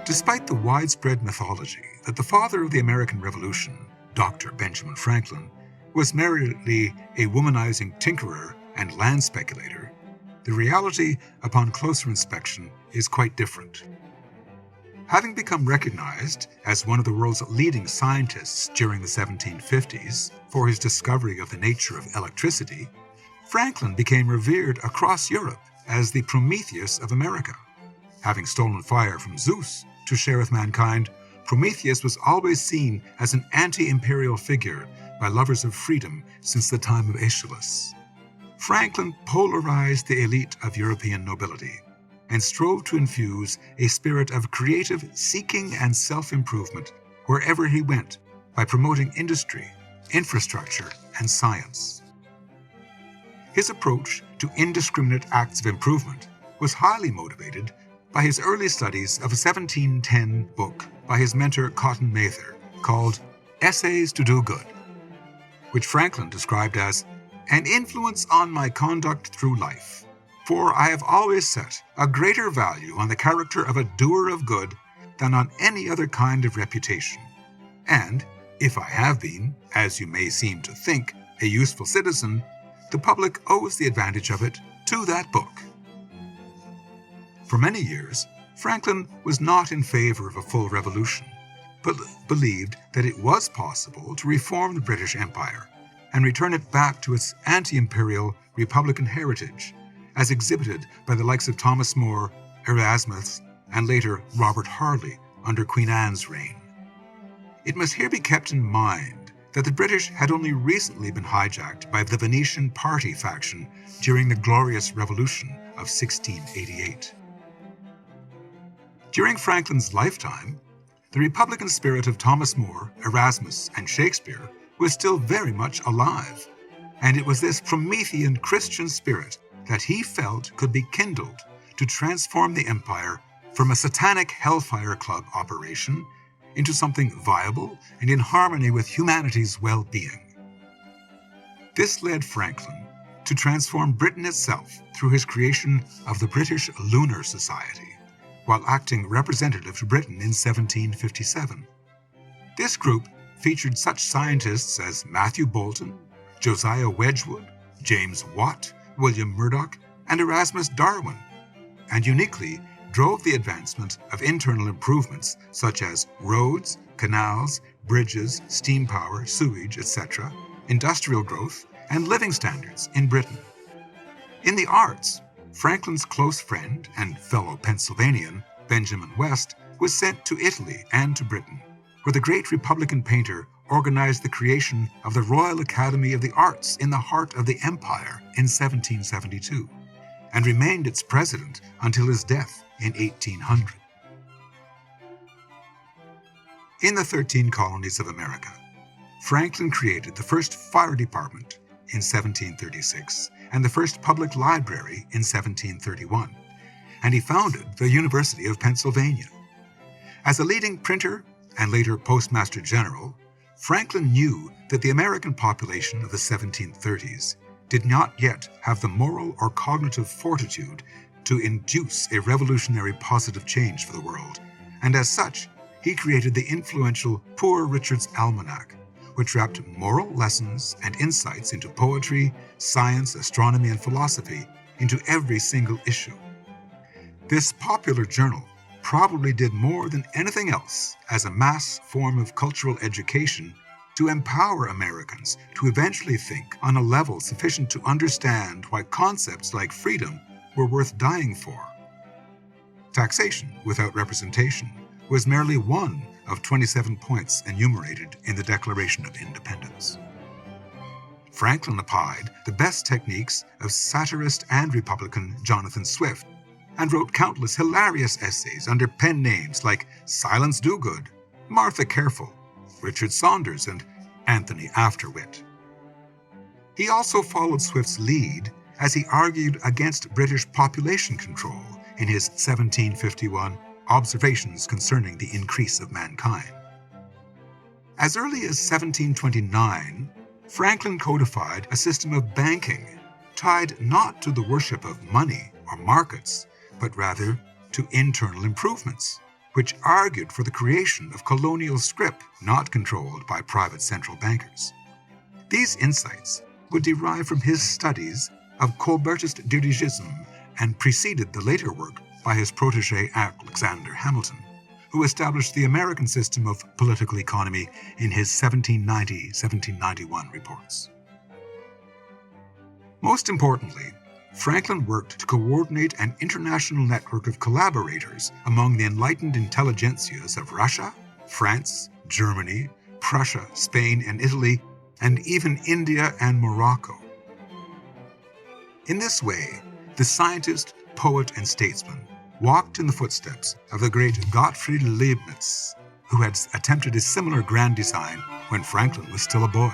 Despite the widespread mythology that the father of the American Revolution, Dr. Benjamin Franklin, was merely a womanizing tinkerer and land speculator, the reality upon closer inspection is quite different. Having become recognized as one of the world's leading scientists during the 1750s for his discovery of the nature of electricity, Franklin became revered across Europe as the Prometheus of America. Having stolen fire from Zeus to share with mankind, Prometheus was always seen as an anti-imperial figure by lovers of freedom since the time of Aeschylus. Franklin polarized the elite of European nobility and strove to infuse a spirit of creative seeking and self-improvement wherever he went by promoting industry, infrastructure, and science. His approach to indiscriminate acts of improvement was highly motivated by his early studies of a 1710 book by his mentor Cotton Mather called Essays to Do Good, which Franklin described as an influence on my conduct through life, for I have always set a greater value on the character of a doer of good than on any other kind of reputation. And, if I have been, as you may seem to think, a useful citizen, the public owes the advantage of it to that book. For many years, Franklin was not in favor of a full revolution, but believed that it was possible to reform the British Empire and return it back to its anti-imperial republican heritage, as exhibited by the likes of Thomas More, Erasmus, and later Robert Harley under Queen Anne's reign. It must here be kept in mind that the British had only recently been hijacked by the Venetian Party faction during the Glorious Revolution of 1688. During Franklin's lifetime, the republican spirit of Thomas More, Erasmus, and Shakespeare was still very much alive, and it was this Promethean Christian spirit that he felt could be kindled to transform the empire from a satanic hellfire club operation into something viable and in harmony with humanity's well-being. This led Franklin to transform Britain itself through his creation of the British Lunar Society, while acting representative to Britain in 1757. This group featured such scientists as Matthew Boulton, Josiah Wedgwood, James Watt, William Murdoch, and Erasmus Darwin, and uniquely drove the advancement of internal improvements such as roads, canals, bridges, steam power, sewage, etc., industrial growth, and living standards in Britain. In the arts, Franklin's close friend and fellow Pennsylvanian, Benjamin West, was sent to Italy and to Britain, where the great Republican painter organized the creation of the Royal Academy of the Arts in the heart of the Empire in 1772, and remained its president until his death in 1800. In the 13 colonies of America, Franklin created the first fire department in 1736 and the first public library in 1731, and he founded the University of Pennsylvania. As a leading printer and later Postmaster General, Franklin knew that the American population of the 1730s did not yet have the moral or cognitive fortitude to induce a revolutionary positive change for the world, and as such, he created the influential Poor Richard's Almanac, which wrapped moral lessons and insights into poetry, science, astronomy, and philosophy into every single issue. This popular journal probably did more than anything else as a mass form of cultural education to empower Americans to eventually think on a level sufficient to understand why concepts like freedom were worth dying for. Taxation without representation was merely one of 27 points enumerated in the Declaration of Independence. Franklin applied the best techniques of satirist and Republican Jonathan Swift, and wrote countless hilarious essays under pen names like Silence Dogood, Martha Careful, Richard Saunders, and Anthony Afterwit. He also followed Swift's lead as he argued against British population control in his 1751 Observations Concerning the Increase of Mankind. As early as 1729, Franklin codified a system of banking tied not to the worship of money or markets, but rather to internal improvements, which argued for the creation of colonial scrip not controlled by private central bankers. These insights would derive from his studies of Colbertist dirigism and preceded the later work by his protege Alexander Hamilton, who established the American system of political economy in his 1790-1791 reports. Most importantly, Franklin worked to coordinate an international network of collaborators among the enlightened intelligentsias of Russia, France, Germany, Prussia, Spain, and Italy, and even India and Morocco. In this way, the scientist, poet, and statesman walked in the footsteps of the great Gottfried Leibniz, who had attempted a similar grand design when Franklin was still a boy.